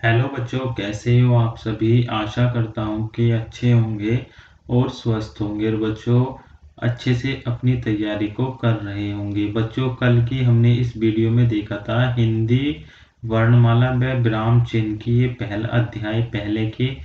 Hello बच्चों, कैसे हो आप सभी। आशा करता हूँ कि अच्छे होंगे और स्वस्थ होंगे और बच्चों अच्छे से अपनी तैयारी को कर रहे होंगे। बच्चों, कल की हमने इस वीडियो में देखा था हिंदी वर्णमाला व विराम चिन्ह की ये पहला अध्याय, पहले के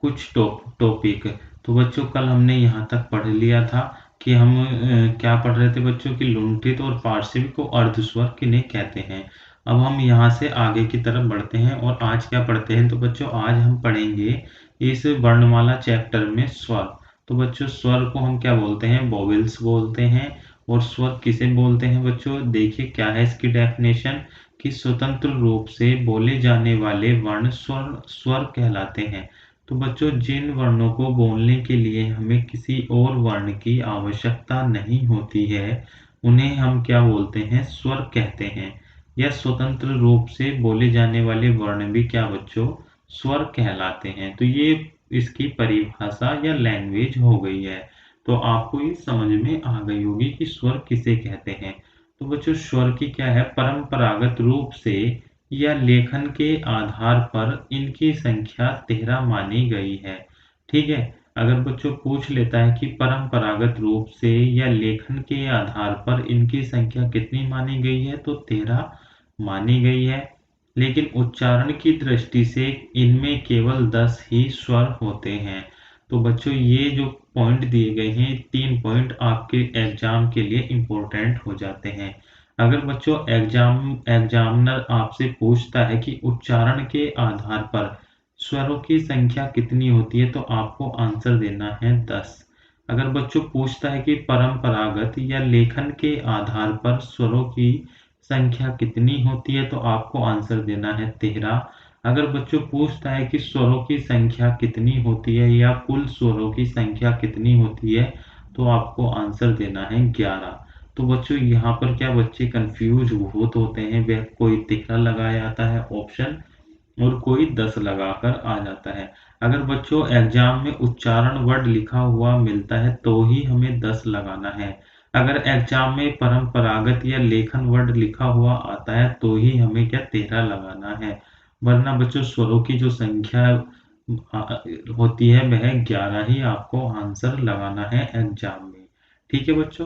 कुछ टॉपिक। तो बच्चों, कल हमने यहाँ तक पढ़ लिया था कि हम क्या पढ़ रहे थे बच्चों की लुंठित और पार्श्विक को अर्धस्वर किन्हें कहते हैं। अब हम यहाँ से आगे की तरफ बढ़ते हैं और आज क्या पढ़ते हैं। तो बच्चों, आज हम पढ़ेंगे इस वर्णमाला चैप्टर में स्वर। तो बच्चों, स्वर को हम क्या बोलते हैं? वोवेल्स बोलते हैं। और स्वर किसे बोलते हैं बच्चों? देखिए क्या है इसकी डेफिनेशन, कि स्वतंत्र रूप से बोले जाने वाले वर्ण स्वर स्वर कहलाते हैं। तो बच्चों, जिन वर्णों को बोलने के लिए हमें किसी और वर्ण की आवश्यकता नहीं होती है, उन्हें हम क्या बोलते हैं? स्वर कहते हैं। या स्वतंत्र रूप से बोले जाने वाले वर्ण भी क्या बच्चों? स्वर कहलाते हैं। तो ये इसकी परिभाषा या लैंग्वेज हो गई है। तो आपको ये समझ में आ गई होगी कि स्वर किसे कहते हैं। तो बच्चों, स्वर की क्या है? परंपरागत रूप से या लेखन के आधार पर इनकी संख्या 13 मानी गई है। ठीक है। अगर बच्चों पूछ लेता है कि परंपरागत रूप से या लेखन के आधार पर इनकी संख्या कितनी मानी गई है, तो 13 मानी गई है। लेकिन उच्चारण की दृष्टि से इनमें केवल 10 ही स्वर होते हैं। तो बच्चों, ये जो पॉइंट दिए गए हैं, 3 पॉइंट आपके एग्जाम के लिए इम्पोर्टेंट हो जाते हैं। अगर बच्चों एग्जामिनर आपसे पूछता है कि उच्चारण के आधार पर स्वरों की संख्या कितनी होती है, तो आपको आंसर देना है 10। अगर बच्चों पूछता है कि परंपरागत या लेखन के आधार पर स्वरों की संख्या कितनी होती है, तो आपको आंसर देना है 13। अगर बच्चों पूछता है कि स्वरों की संख्या कितनी होती है या कुल स्वरों की संख्या कितनी होती है, तो आपको आंसर देना है 11। तो बच्चों, यहाँ पर क्या बच्चे कंफ्यूज बहुत होते हैं, वह कोई 13 लगाया आता है ऑप्शन और कोई 10 लगाकर आ जाता है। अगर बच्चों एग्जाम में उच्चारण वर्ड लिखा हुआ मिलता है तो ही हमें 10 लगाना है। अगर एग्जाम में परंपरागत या लेखन वर्ड लिखा हुआ आता है तो ही हमें क्या 13 लगाना है। वरना बच्चों स्वरों की जो संख्या होती है वह 11 ही आपको आंसर लगाना है एग्जाम में। ठीक है बच्चों।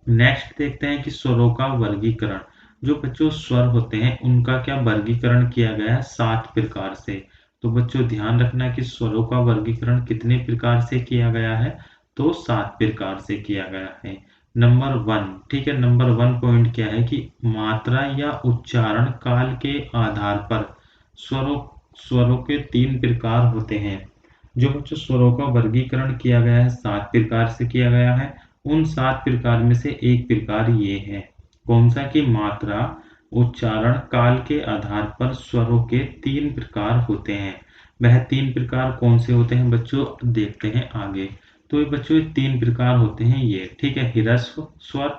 नेक्स्ट देखते हैं कि स्वरों का वर्गीकरण। जो बच्चों स्वर होते हैं उनका क्या वर्गीकरण किया गया है 7 प्रकार से। तो बच्चों ध्यान रखना कि स्वरों का वर्गीकरण कितने प्रकार से किया गया है, तो 7 प्रकार से किया गया है। नंबर 1, ठीक है, नंबर 1 पॉइंट क्या है कि मात्रा या उच्चारण काल के आधार पर स्वरों स्वरों के 3 प्रकार होते हैं। जो बच्चों स्वरों का वर्गीकरण किया गया है 7 प्रकार से किया गया है। उन 7 प्रकार में से एक प्रकार ये है। कौन सा? कि मात्रा उच्चारण काल के आधार पर स्वरों के 3 प्रकार होते हैं। वह 3 प्रकार कौन से होते हैं बच्चों? देखते हैं आगे। तो ये बच्चों ये 3 प्रकार होते हैं ये, ठीक है, ह्रस्व स्वर,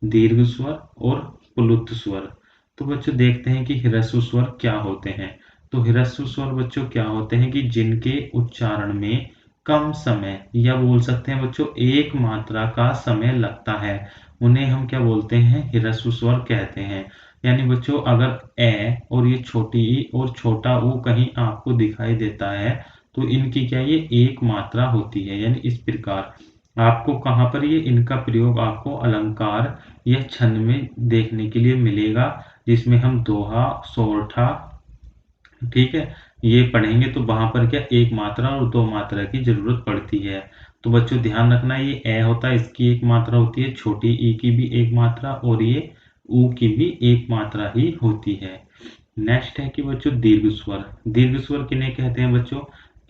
दीर्घ स्वर और प्लुत स्वर। तो बच्चों देखते हैं कि ह्रस्व स्वर क्या होते हैं। तो ह्रस्व स्वर बच्चों क्या होते हैं कि जिनके उच्चारण में कम समय या बोल सकते हैं बच्चों एक मात्रा का समय लगता है, उन्हें हम क्या बोलते हैं? ह्रस्व स्वर कहते हैं। यानी बच्चों अगर ए और ये छोटी ई और छोटा ऊ कहीं आपको दिखाई देता है, तो इनकी क्या ये एक मात्रा होती है। यानी इस प्रकार आपको कहाँ पर ये इनका प्रयोग आपको अलंकार या छंद में देखने के लिए मिलेगा, जिसमें हम दोहा, सोरठा, ठीक है, ये पढ़ेंगे। तो वहां पर क्या एक मात्रा और दो मात्रा की जरूरत पड़ती है। तो बच्चों ध्यान रखना, ये ए होता है इसकी एक मात्रा होती है, छोटी ई की भी एक मात्रा और ये ऊ की भी एक मात्रा ही होती है। नेक्स्ट है कि बच्चों दीर्घ स्वर। दीर्घ स्वर किन्हें कहते हैं बच्चों?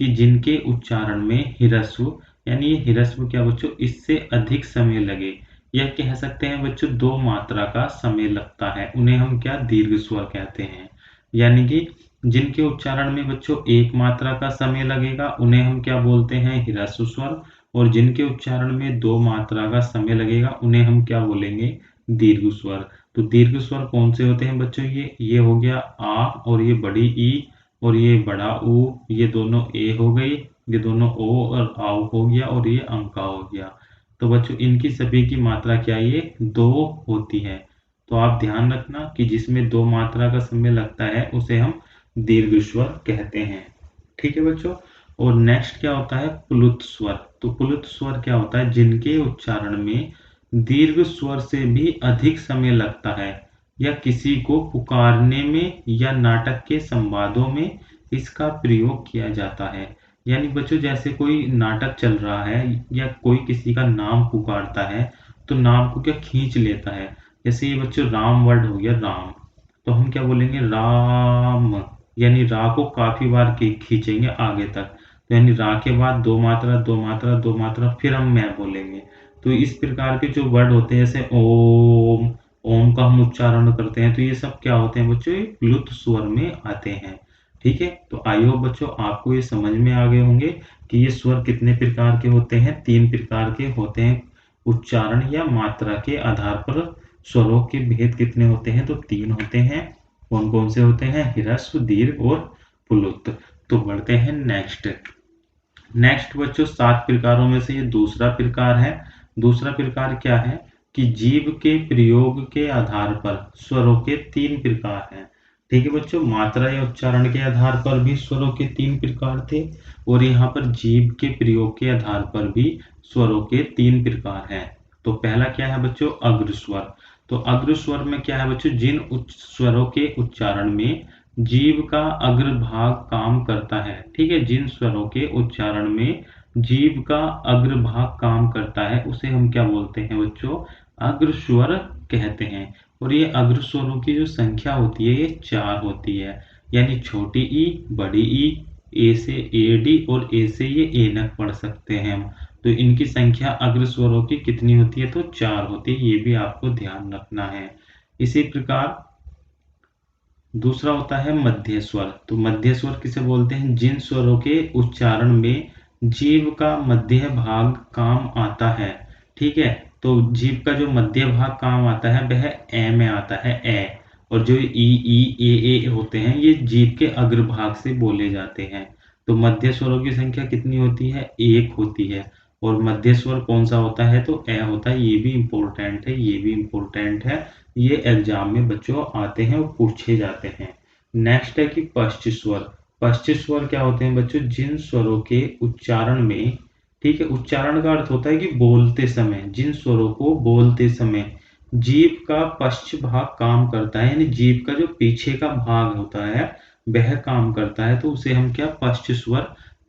कि जिनके उच्चारण में ह्रस्व, यानी ये ह्रस्व क्या बच्चों इससे अधिक समय लगे, या कह सकते हैं बच्चों दो मात्रा का समय लगता है, उन्हें हम क्या दीर्घ स्वर कहते हैं। यानी कि जिनके उच्चारण में बच्चों एक मात्रा का समय लगेगा उन्हें हम क्या बोलते हैं? ह्रस्व स्वर। और जिनके उच्चारण में दो मात्रा का समय लगेगा उन्हें हम क्या बोलेंगे? दीर्घ स्वर। तो दीर्घ स्वर कौन से होते हैं बच्चों? ये हो गया आ और ये बड़ी ई और ये बड़ा ऊ, ये दोनों ए हो गई, ये दोनों ओ और आउ हो गया और ये अंका हो गया। तो बच्चों इनकी सभी की मात्रा क्या ये दो होती है। तो आप ध्यान रखना कि जिसमें दो मात्रा का समय लगता है उसे हम दीर्घ स्वर कहते हैं। ठीक है बच्चों। और नेक्स्ट क्या होता है, प्लुत स्वर। तो प्लुत स्वर क्या होता है, जिनके उच्चारण में दीर्घ स्वर से भी अधिक समय लगता है या किसी को पुकारने में या नाटक के संवादों में इसका प्रयोग किया जाता है। यानी बच्चों जैसे कोई नाटक चल रहा है या कोई किसी का नाम पुकारता है तो नाम को क्या खींच लेता है। जैसे ये बच्चों राम वर्ड हो गया, राम, तो हम क्या बोलेंगे, राम, यानी रा को काफी बार खींचेंगे आगे तक। तो यानी रा के बाद दो मात्रा दो मात्रा दो मात्रा, फिर हम मैं बोलेंगे। तो इस प्रकार के जो वर्ड होते हैं जैसे ओम, ओम का हम उच्चारण करते हैं, तो ये सब क्या होते हैं बच्चों, ये प्लुत स्वर में आते हैं। ठीक है। तो आई होप बच्चों आपको ये समझ में आ गए होंगे कि ये स्वर कितने प्रकार के होते हैं। 3 प्रकार के होते हैं। उच्चारण या मात्रा के आधार पर स्वरों के भेद कितने होते हैं, तो 3 होते हैं। कौन कौन से होते हैं, ह्रस्व, दीर्घ और प्लुत। तो बढ़ते हैं नेक्स्ट। नेक्स्ट बच्चों 7 प्रकारों में से ये दूसरा प्रकार है। दूसरा प्रकार क्या है कि जीभ के प्रयोग के आधार पर स्वरों के 3 प्रकार हैं। ठीक है बच्चों, मात्रा या उच्चारण के आधार पर भी स्वरों के 3 प्रकार थे और यहाँ पर जीभ के प्रयोग के आधार पर भी स्वरों के 3 प्रकार हैं। तो पहला क्या है बच्चों, अग्र स्वर। तो अग्र स्वर में क्या है बच्चों, जिन उच्च स्वरों के उच्चारण में जीभ का अग्रभाग काम करता है। ठीक है, जिन स्वरों के उच्चारण में जीभ का अग्रभाग काम करता है उसे हम क्या बोलते हैं बच्चों, अग्र स्वर कहते हैं। और ये अग्र स्वरों की जो संख्या होती है ये 4 होती है। यानी छोटी ई, बड़ी ई, ए से ए डी और ए से ये एनक पढ़ सकते हैं हम। तो इनकी संख्या अग्र स्वरों की कितनी होती है, तो 4 होती है। ये भी आपको ध्यान रखना है। इसी प्रकार दूसरा होता है मध्य स्वर। तो मध्य स्वर किसे बोलते हैं, जिन स्वरों के उच्चारण में जीभ का मध्य भाग काम आता है। ठीक है, तो जीभ का जो मध्य भाग काम आता है वह ए में आता है, ए। और जो ई ए होते हैं ये जीभ के अग्रभाग से बोले जाते हैं। तो मध्य स्वरों की संख्या कितनी होती है, 1 होती है। और मध्य स्वर कौन सा होता है, तो ए होता है। ये भी इंपॉर्टेंट है, ये भी इंपॉर्टेंट है। ये एग्जाम में बच्चों आते हैं और पूछे जाते हैं। नेक्स्ट है कि पश्च स्वर। पश्च स्वर क्या होते हैं बच्चों, जिन स्वरों के उच्चारण में, ठीक है, उच्चारण का अर्थ होता है कि बोलते समय, जिन स्वरों को बोलते समय जीभ का पश्च भाग काम करता है, यानी जीभ का जो पीछे का भाग होता है वह काम करता है, तो उसे हम क्या पश्च स्वर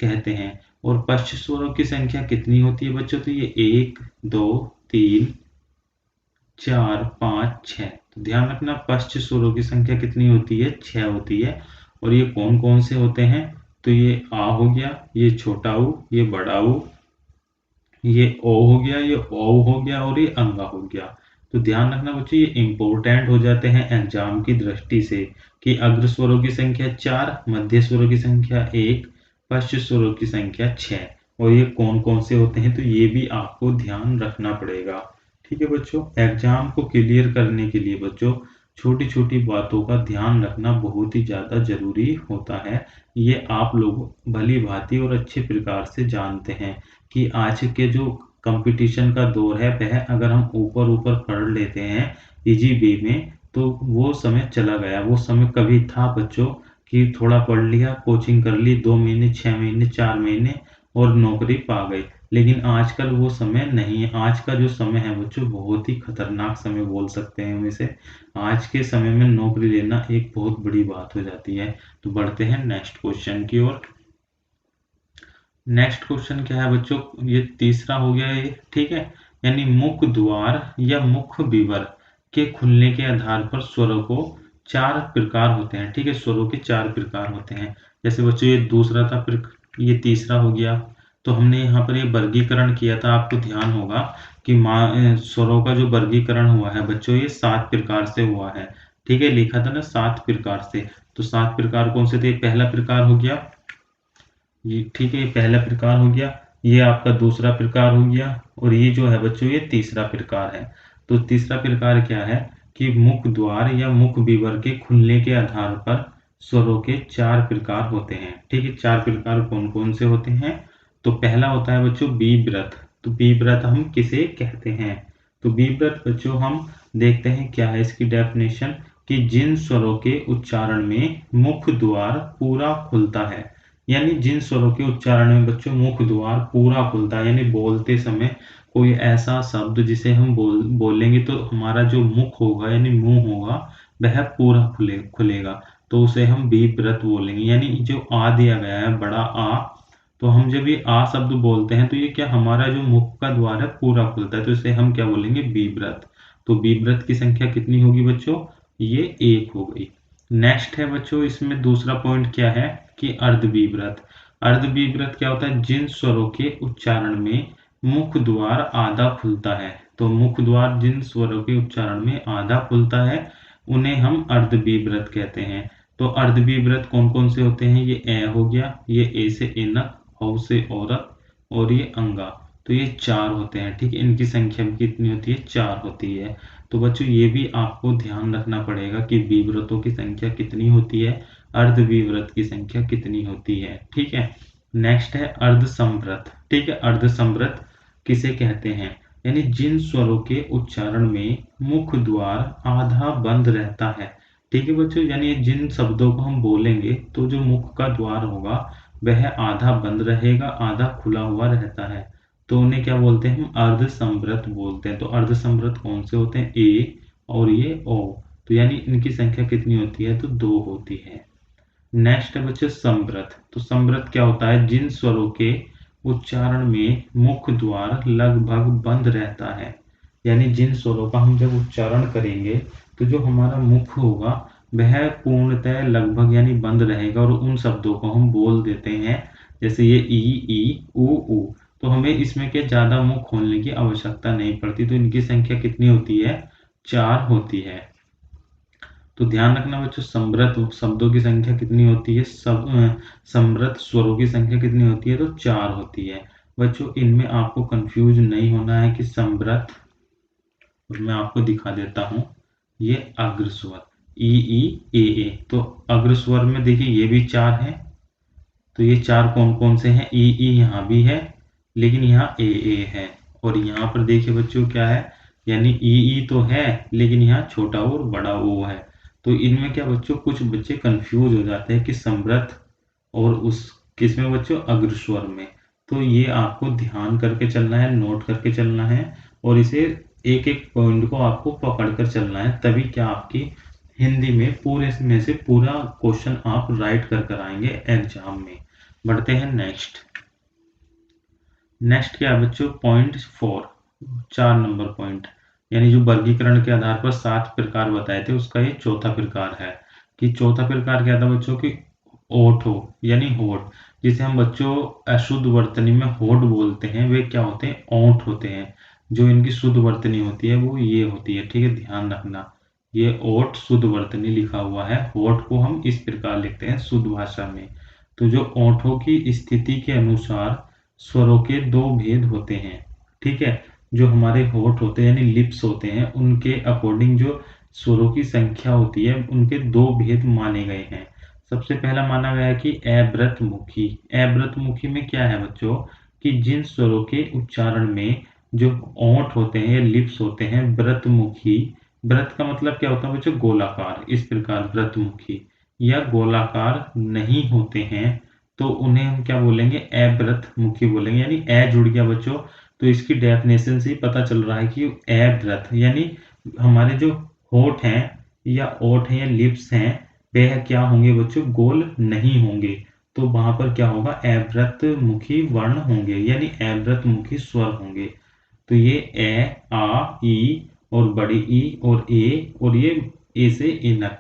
कहते हैं। और पश्च स्वरों की संख्या कितनी होती है बच्चों, तो ये 1 2 3 4 5 6। तो ध्यान रखना पश्च स्वरों की संख्या कितनी होती है, 6 होती है। और ये कौन कौन से होते हैं, तो ये आ हो गया, ये छोटा ऊ, ये बड़ा ऊ, ये ओ हो गया, ये ओ हो गया और ये अंगा हो गया। तो ध्यान रखना बच्चों ये इंपॉर्टेंट हो जाते हैं एग्जाम की दृष्टि से कि अग्र स्वरों की संख्या 4, मध्य स्वरों की संख्या 1, पश्च स्वरों की संख्या 6। और ये कौन कौन से होते हैं, तो ये भी आपको ध्यान रखना पड़ेगा। ठीक है बच्चों, एग्जाम को क्लियर करने के लिए बच्चों छोटी छोटी बातों का ध्यान रखना बहुत ही ज़्यादा जरूरी होता है। ये आप लोग भली भांति और अच्छे प्रकार से जानते हैं कि आज के जो कंपटीशन का दौर है वह अगर हम ऊपर ऊपर पढ़ लेते हैं इजी वे में तो वो समय चला गया। वो समय कभी था बच्चों कि थोड़ा पढ़ लिया, कोचिंग कर ली, 2 महीने 6 महीने 4 महीने और नौकरी पा गई। लेकिन आजकल वो समय नहीं है। आज का जो समय है बच्चों बहुत ही खतरनाक समय बोल सकते हैं हम इसे। आज के समय में नौकरी लेना एक बहुत बड़ी बात हो जाती है। तो बढ़ते हैं नेक्स्ट क्वेश्चन की ओर। नेक्स्ट क्वेश्चन क्या है बच्चों, ये तीसरा हो गया ये, ठीक है। यानी मुख द्वार या मुख विवर के खुलने के आधार पर स्वरों को 4 प्रकार होते हैं। ठीक है, स्वरों के 4 प्रकार होते हैं। जैसे बच्चों ये दूसरा था, ये तीसरा हो गया। तो हमने यहाँ पर ये वर्गीकरण किया था, आपको ध्यान होगा कि स्वरों का जो वर्गीकरण हुआ है बच्चों ये 7 प्रकार से हुआ है। ठीक है, लिखा था ना 7 प्रकार से। तो 7 प्रकार कौन से थे, पहला प्रकार हो गया ये, ठीक है, ये पहला प्रकार हो गया। ये आपका दूसरा प्रकार हो गया और ये जो है बच्चों ये तीसरा प्रकार है। तो तीसरा प्रकार क्या है कि मुख द्वार या मुख विवर के खुलने के आधार पर स्वरों के 4 प्रकार होते हैं। ठीक है, 4 प्रकार कौन कौन से होते हैं, तो पहला होता है बच्चों बीव्रत। तो बीव्रत हम किसे कहते हैं, तो बीव्रत बच्चों हम देखते हैं क्या है इसकी डेफिनेशन कि जिन स्वरों के उच्चारण में मुख द्वार पूरा खुलता है, यानी जिन स्वरों के उच्चारण में बच्चों मुख द्वार पूरा खुलता है, यानी बोलते समय कोई ऐसा शब्द जिसे हम बोलेंगे तो हमारा जो मुख होगा यानी मुंह होगा वह पूरा खुलेगा, तो उसे हम बीब्रत बोलेंगे। यानी जो आ दिया गया है बड़ा आ, तो हम जब ये आ शब्द बोलते हैं तो ये क्या हमारा जो मुख का द्वार है पूरा खुलता है, तो इसे हम क्या बोलेंगे बीब्रत। तो बीब्रत की संख्या कितनी होगी बच्चों, ये 1 हो गई। नेक्स्ट है बच्चों, इसमें दूसरा पॉइंट क्या है कि अर्धबीब्रत। अर्धबीब्रत क्या होता है, जिन स्वरों के उच्चारण में मुख द्वार आधा खुलता है, तो मुख द्वार जिन स्वरों के उच्चारण में आधा खुलता है उन्हें हम अर्धबीब्रत कहते हैं। तो अर्धबीब्रत कौन कौन से होते हैं, ये ए हो गया, ये ए से एनक, औ से औरत, और ये अंगा। तो ये 4 होते हैं, ठीक है। इनकी संख्या कितनी होती है, 4 होती है। तो बच्चों ये भी आपको ध्यान रखना पड़ेगा कि बीव्रतों की संख्या कितनी होती है, अर्धबीव्रत की संख्या कितनी होती है, ठीक है। नेक्स्ट है अर्धसंवृत, ठीक है। अर्धसंवृत किसे कहते हैं, यानी जिन स्वरों के उच्चारण में मुख द्वार आधा बंद रहता है, ठीक है बच्चों। यानी जिन शब्दों को हम बोलेंगे तो जो मुख का द्वार होगा वह आधा बंद रहेगा, आधा खुला हुआ रहता है, तो उन्हें क्या बोलते हैं, हम अर्धसंवृत बोलते हैं। तो अर्धसंवृत कौन से होते हैं, ए और ये ओ। तो यानी इनकी संख्या कितनी होती है, तो 2 होती है। नेक्स्ट है बच्चे संवृत। तो संवृत क्या होता है, जिन स्वरों के उच्चारण में मुख द्वार लगभग बंद रहता है, यानी जिन स्वरों का हम जब उच्चारण करेंगे तो जो हमारा मुख होगा वह पूर्णतः लगभग यानी बंद रहेगा, और उन शब्दों को हम बोल देते हैं, जैसे ये ई ऊ। तो हमें इसमें क्या ज्यादा मुख खोलने की आवश्यकता नहीं पड़ती। तो इनकी संख्या कितनी होती है, 4 होती है। तो ध्यान रखना बच्चों, समृत शब्दों की संख्या कितनी होती है, समृत स्वरों की संख्या कितनी होती है, तो 4 होती है। बच्चों इनमें आपको कंफ्यूज नहीं होना है कि समृत, मैं आपको दिखा देता हूं, ये अग्रस्वर ई ए। तो अग्रस्वर में देखिए ये भी 4 है। तो ये 4 कौन कौन से हैं, ई यहाँ भी है, लेकिन यहाँ ए है। और यहाँ पर देखिए बच्चों क्या है, यानी ई तो है लेकिन यहाँ छोटा और बड़ा ओ है। तो इनमें क्या बच्चों, कुछ बच्चे कंफ्यूज हो जाते हैं कि समृत और उस किसमें बच्चों, अग्रस्वर में। तो ये आपको ध्यान करके चलना है, नोट करके चलना है, और इसे एक एक पॉइंट को आपको पकड़ कर चलना है, तभी क्या आपकी हिंदी में पूरे में से पूरा क्वेश्चन आप राइट कर आएंगे एग्जाम में। बढ़ते हैं नेक्स्ट। नेक्स्ट क्या है बच्चों, पॉइंट 4, 4 नंबर पॉइंट, यानी जो वर्गीकरण के आधार पर 7 प्रकार बताए थे उसका ये चौथा प्रकार है। कि चौथा प्रकार क्या था बच्चों की, ओठ हो, यानी होठ, जिसे हम बच्चों अशुद्ध वर्तनी में होठ बोलते हैं, वे क्या होते हैं, ओंठ होते हैं। जो इनकी शुद्ध वर्तनी होती है वो ये होती है, ठीक है, ध्यान रखना। ये ओठ शुद्ध वर्तनी लिखा हुआ है, होठ को हम इस प्रकार लिखते हैं शुद्ध भाषा में। तो जो ओंठों की स्थिति के अनुसार स्वरों के 2 भेद होते हैं, ठीक है। जो हमारे होठ होते हैं यानी लिप्स होते हैं, उनके अकॉर्डिंग जो स्वरों की संख्या होती है उनके 2 भेद माने गए हैं। सबसे पहला माना गया है कि अव्रतमुखी। अव्रतमुखी में क्या है बच्चों, कि जिन स्वरों के उच्चारण में जो ओंठ होते हैं या लिप्स होते हैं व्रतमुखी, व्रत का मतलब क्या होता है बच्चों, गोलाकार, इस प्रकार व्रतमुखी या गोलाकार नहीं होते हैं, तो उन्हें हम क्या बोलेंगे, अव्रतमुखी बोलेंगे। यानी अ जुड़ गया बच्चों, तो इसकी डेफिनेशन से ही पता चल रहा है कि अव्रत यानी हमारे जो होठ हैं या ओठ हैं या लिप्स हैं वह क्या होंगे बच्चों, गोल नहीं होंगे। तो वहां पर क्या होगा, अव्रतमुखी वर्ण होंगे, यानी अव्रतमुखी स्वर होंगे। तो ये ए आ ई और बड़ी ई और ए, और ये ए से इनक,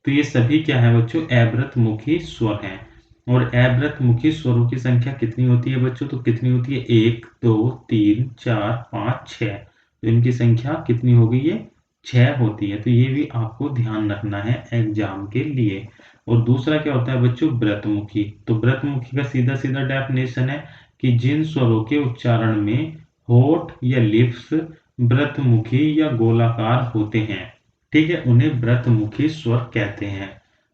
तो ये सभी क्या है बच्चों, अव्रतमुखी स्वर हैं। और अव्रतमुखी स्वरों की संख्या कितनी होती है बच्चों, तो कितनी होती है, 1 2 3 4 5 6। तो इनकी संख्या कितनी होगी, ये 6 होती है। तो ये भी आपको ध्यान रखना है एग्जाम के लिए। और दूसरा क्या होता है बच्चों, व्रतमुखी। तो व्रतमुखी का सीधा सीधा डेफिनेशन है कि जिन स्वरों के उच्चारण में होठ या लिप्स व्रतमुखी या गोलाकार होते हैं, ठीक है, उन्हें व्रतमुखी स्वर कहते हैं।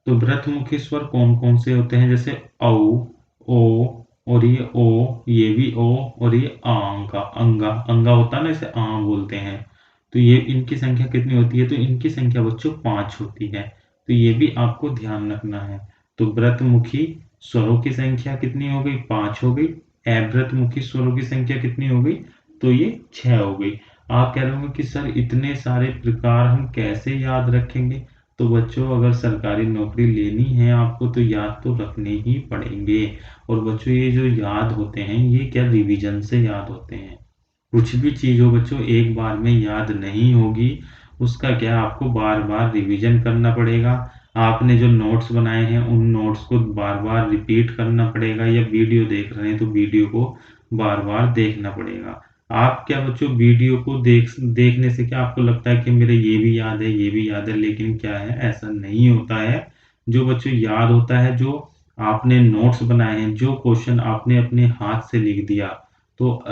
तो व्रतमुखी स्वर कौन कौन से होते हैं, जैसे औ, ओ, और ये ओ, ये भी ओ, और ये आंगा, अंगा अंगा होता है ना, इसे आ बोलते हैं। तो ये इनकी संख्या कितनी होती है? तो इनकी संख्या बच्चों 5 होती है। तो ये भी आपको ध्यान रखना है। तो व्रतमुखी स्वरों की संख्या कितनी हो गई? 5 हो गई। अव्रतमुखी स्वरों की संख्या कितनी हो गई? तो ये 6 हो गई। आप कह रहे होंगे कि सर इतने सारे प्रकार हम कैसे याद रखेंगे? तो बच्चों अगर सरकारी नौकरी लेनी है आपको तो याद तो रखने ही पड़ेंगे। और बच्चों ये जो याद होते हैं ये क्या रिवीजन से याद होते हैं। कुछ भी चीज़ हो बच्चों एक बार में याद नहीं होगी, उसका क्या आपको बार बार रिवीजन करना पड़ेगा। आपने जो नोट्स बनाए हैं उन नोट्स को बार बार रिपीट करना पड़ेगा, या वीडियो देख रहे हैं तो वीडियो को बार बार देखना पड़ेगा। आप क्या बच्चों वीडियो को देखने से क्या आपको लगता है कि मेरे ये भी याद है ये भी याद है, लेकिन क्या है ऐसा नहीं होता है। जो बच्चों याद होता है जो आपने नोट्स बनाए हैं, जो क्वेश्चन आपने अपने हाथ से लिख दिया, तो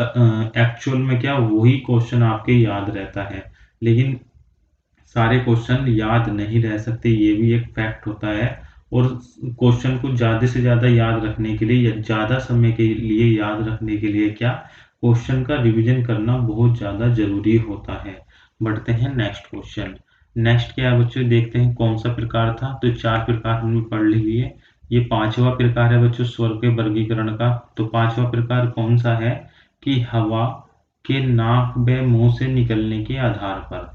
एक्चुअल में क्या वही क्वेश्चन आपके याद रहता है। लेकिन सारे क्वेश्चन याद नहीं रह सकते, ये भी एक फैक्ट होता है। और क्वेश्चन को ज़्यादा से ज़्यादा याद रखने के लिए या ज़्यादा समय के लिए याद रखने के लिए क्या क्वेश्चन का रिवीजन करना बहुत ज़्यादा ज़रूरी होता है। बढ़ते हैं नेक्स्ट क्वेश्चन। नेक्स्ट क्या है बच्चों, देखते हैं कौन सा प्रकार था। तो 4 प्रकार हमने पढ़ लिए। ये 5वां प्रकार है बच्चों स्वर के वर्गीकरण का। तो 5वां प्रकार कौन सा है कि हवा के नाक व मुंह से निकलने के आधार पर।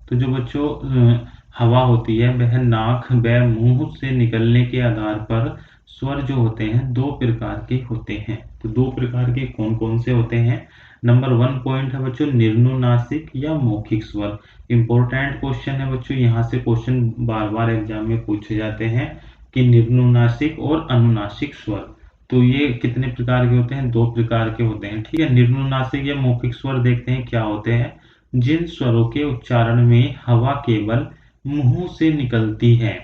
तो जो बच्चों हवा होती है वह नाक व मुंह से निकलने के आधार पर स्वर जो होते हैं 2 प्रकार के होते हैं। तो 2 प्रकार के कौन कौन से होते हैं? नंबर 1 पॉइंट है बच्चों निर्नुनासिक या मौखिक स्वर। इंपॉर्टेंट क्वेश्चन है बच्चों, यहाँ से क्वेश्चन बार बार एग्जाम में पूछे जाते हैं कि निर्नुनासिक और अनुनासिक स्वर। तो ये कितने प्रकार के होते हैं? 2 प्रकार के होते हैं। ठीक है, निर्नुनासिक या मौखिक स्वर देखते हैं क्या होते हैं। जिन स्वरों के उच्चारण में हवा केवल मुंह से निकलती है।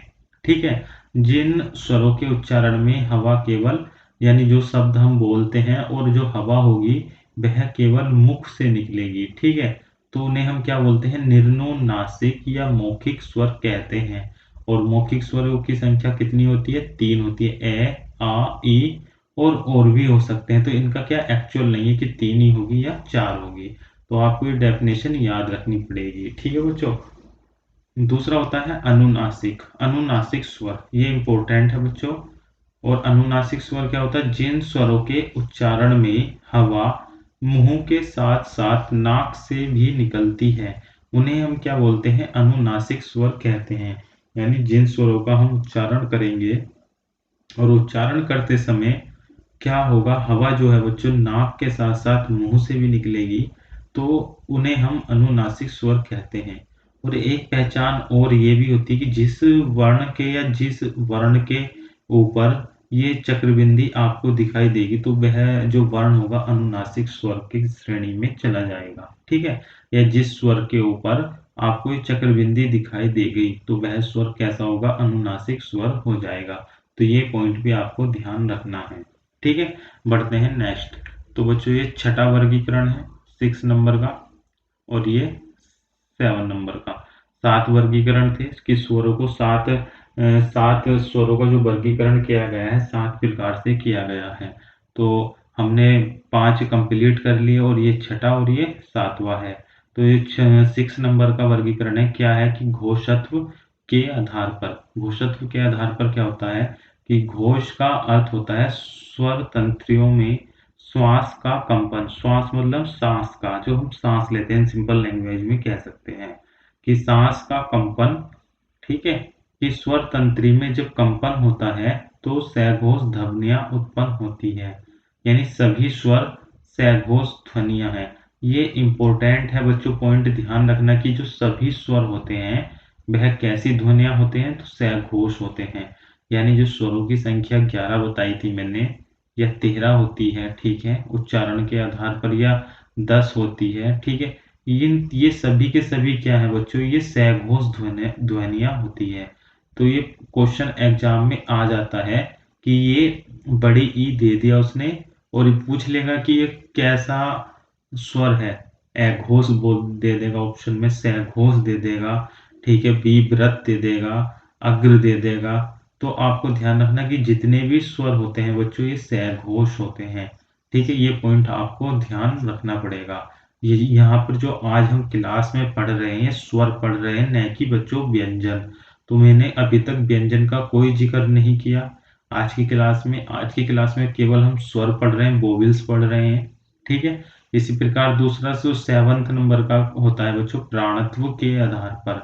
ठीक है, जिन स्वरों के उच्चारण में हवा केवल, यानी जो शब्द हम बोलते हैं और जो हवा होगी वह केवल मुख से निकलेगी। ठीक है, तो उन्हें हम क्या बोलते हैं? निर्नुनासिक या मौखिक स्वर कहते हैं। और मौखिक स्वरों की संख्या कितनी होती है? 3 होती है। ए, आ, ई और भी हो सकते हैं। तो इनका क्या एक्चुअल नहीं है कि 3 ही होगी या 4 होगी। तो आपको ये डेफिनेशन याद रखनी पड़ेगी। ठीक है बच्चों। दूसरा होता है अनुनासिक। अनुनासिक स्वर ये इंपॉर्टेंट है बच्चों। और अनुनासिक स्वर क्या होता है? जिन स्वरों के उच्चारण में हवा मुंह के साथ साथ नाक से भी निकलती है उन्हें हम क्या बोलते हैं? अनुनासिक स्वर कहते हैं। यानी जिन स्वरों का हम उच्चारण करेंगे और उच्चारण करते समय क्या होगा, हवा जो है बच्चों नाक के साथ साथ मुंह से भी निकलेगी, तो उन्हें हम अनुनासिक स्वर कहते हैं। और एक पहचान और ये भी होती है कि जिस वर्ण के या जिस वर्ण के ऊपर ये चक्रबिंदी आपको दिखाई देगी तो वह जो वर्ण होगा अनुनासिक स्वर की श्रेणी में चला जाएगा। ठीक है, या जिस स्वर के ऊपर आपको ये चक्रबिंदी दिखाई दे गई तो वह स्वर कैसा होगा? अनुनासिक स्वर हो जाएगा। तो ये पॉइंट भी आपको ध्यान रखना है। ठीक है, बढ़ते हैं नेक्स्ट। तो बच्चों ये छठा वर्गीकरण है 6 नंबर का, और ये 7 नंबर का। 7 वर्गीकरण थे कि स्वरों को 7 स्वरों का जो वर्गीकरण किया गया है 7 प्रकार से किया गया है। तो हमने 5 कंप्लीट कर लिए और ये छठा और ये 7वां है। तो ये 6 नंबर का वर्गीकरण है, क्या है कि घोषत्व के आधार पर। घोषत्व के आधार पर क्या होता है कि घोष का अर्थ होता है स्वर तंत्रियों में श्वास का कंपन। श्वास मतलब सांस का, जो हम सांस लेते हैं सिंपल लैंग्वेज में कह सकते हैं कि सांस का कंपन। ठीक है, कि स्वर तंत्री में जब कंपन होता है तो सघोष ध्वनियां उत्पन्न होती है। यानी सभी स्वर सघोष ध्वनियां हैं। ये इंपॉर्टेंट है बच्चों, पॉइंट ध्यान रखना कि जो सभी स्वर होते हैं वह कैसी ध्वनियां होते हैं? तो सघोष होते हैं। यानी जो स्वरों की संख्या 11 बताई थी मैंने या 13 होती है, ठीक है, उच्चारण के आधार पर, या 10 होती है। ठीक है, ये सभी के सभी क्या है बच्चों? ये सघोष ध्वनियां होती है। तो ये क्वेश्चन एग्जाम में आ जाता है कि ये बड़ी ई दे दिया उसने और ये पूछ लेगा कि ये कैसा स्वर है। अघोष बोल दे देगा ऑप्शन में, सघोष दे देगा। ठीक है, विव्रत दे देगा, अग्र दे देगा। तो आपको ध्यान रखना कि जितने भी स्वर होते हैं बच्चों ये सघोष होते हैं। ठीक है, ये पॉइंट आपको ध्यान रखना पड़ेगा। ये यहाँ पर जो आज हम क्लास में पढ़ रहे हैं, स्वर पढ़ रहे हैं, न कि बच्चों व्यंजन। तो मैंने अभी तक व्यंजन का कोई ज़िक्र नहीं किया। आज की क्लास में केवल हम स्वर पढ़ रहे हैं, वोवेल्स पढ़ रहे हैं, ठीक है? इसी प्रकार दूसरा जो 7th नंबर का होता है बच्चों, प्राणत्व के आधार पर,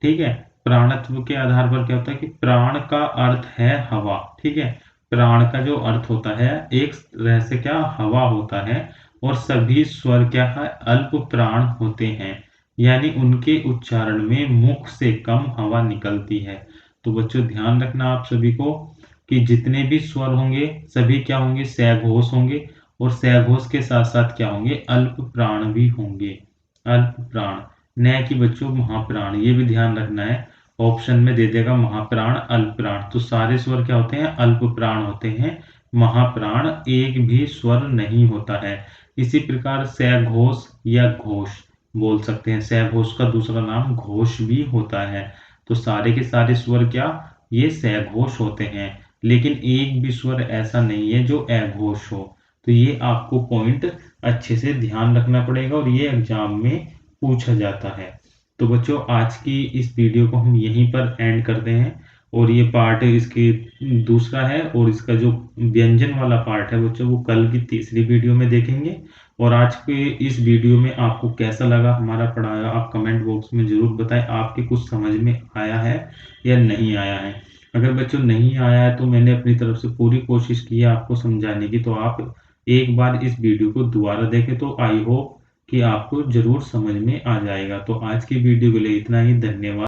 ठीक है? प्राणत्व के आधार पर क्या होता है कि प्राण का अर्थ है हवा, ठीक है? प्राण का जो अर्थ होता है, एक तरह से क्या हवा होता है, और सभी स्वर क्या है, अल्प प्राण होते हैं, यानी उनके उच्चारण में मुख से कम हवा निकलती है। तो बच्चों ध्यान रखना आप सभी को कि जितने भी स्वर होंगे सभी क्या होंगे, सघोष होंगे, और सघोष के साथ साथ क्या होंगे, अल्प प्राण भी होंगे। अल्प प्राण, न कि बच्चों महाप्राण, ये भी ध्यान रखना है। ऑप्शन में दे देगा महाप्राण, अल्प प्राण, तो सारे स्वर क्या होते हैं, अल्प प्राण होते हैं। महाप्राण एक भी स्वर नहीं होता है। इसी प्रकार सघोष या घोष बोल सकते हैं, सघोष का दूसरा नाम घोष भी होता है। तो सारे के सारे स्वर क्या, ये सघोष होते हैं, लेकिन एक भी स्वर ऐसा नहीं है जो अघोष हो। तो ये आपको पॉइंट अच्छे से ध्यान रखना पड़ेगा, और ये एग्जाम में पूछा जाता है। तो बच्चों आज की इस वीडियो को हम यहीं पर एंड करते हैं, और ये पार्ट इसकी दूसरा है, और इसका जो व्यंजन वाला पार्ट है बच्चों वो कल की तीसरी वीडियो में देखेंगे। और आज के इस वीडियो में आपको कैसा लगा हमारा पढ़ाया, आप कमेंट बॉक्स में ज़रूर बताएं, आपके कुछ समझ में आया है या नहीं आया है। अगर बच्चों नहीं आया है तो मैंने अपनी तरफ से पूरी कोशिश की है आपको समझाने की, तो आप एक बार इस वीडियो को दोबारा देखें, तो आई होप कि आपको ज़रूर समझ में आ जाएगा। तो आज की वीडियो के लिए इतना ही, धन्यवाद।